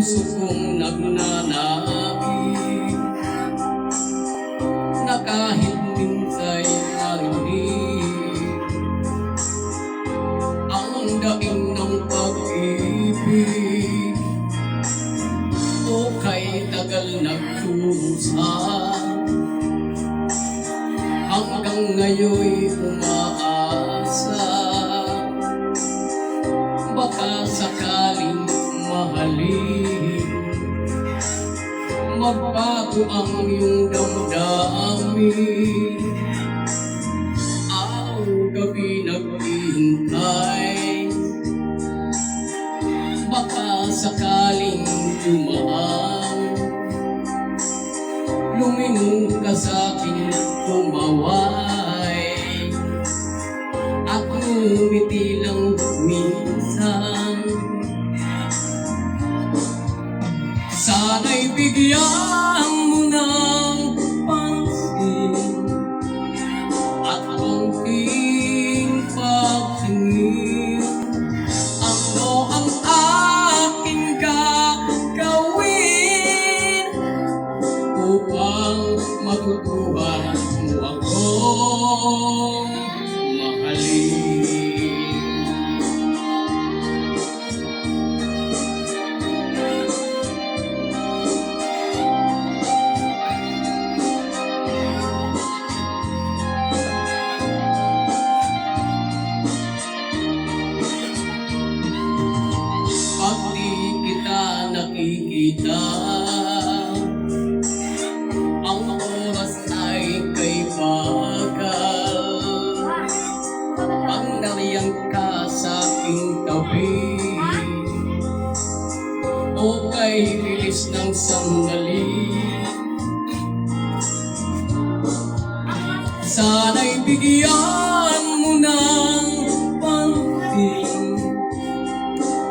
puso kong nagnanais na kahit minsa'y narinig ang daing ng pag-ibig o kay tagal nagtusa hanggang ngayon'y umaasa baka sakaling mahalin magbago ang iyong damdamin. Araw gabi naghihintay baka sakaling dumaan lumingon ka sa'king tumaway at ngumiti lang minsan. Sana'y bigyan mo ng pansin at konting pagtingin. Ano ang aking gagawin upang matutuhan mo akong mahalin? Pag di kita nakikita, ang oras ay kay bagal. Pag nariyan ka sa aking tabi, o kay bilis ng sandali, sana'y bigyan mo ng pansin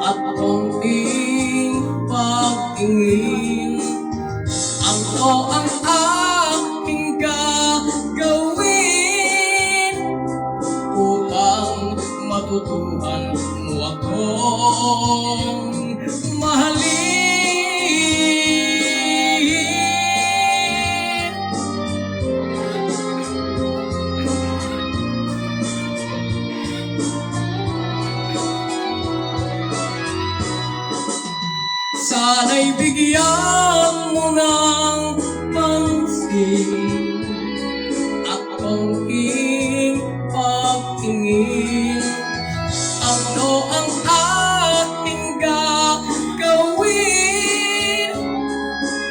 at konting pagtingin. Ano ang aking gagawin upang matutuhan mo akong mahalin? Sana'y bigyan mo ng pansin at konting pagtingin. Ano ang aking gagawin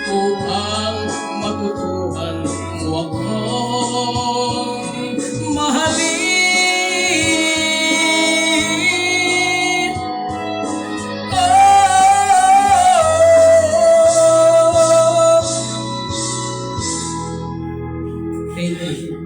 upang matutuhan mo akong mahalin? Thank you.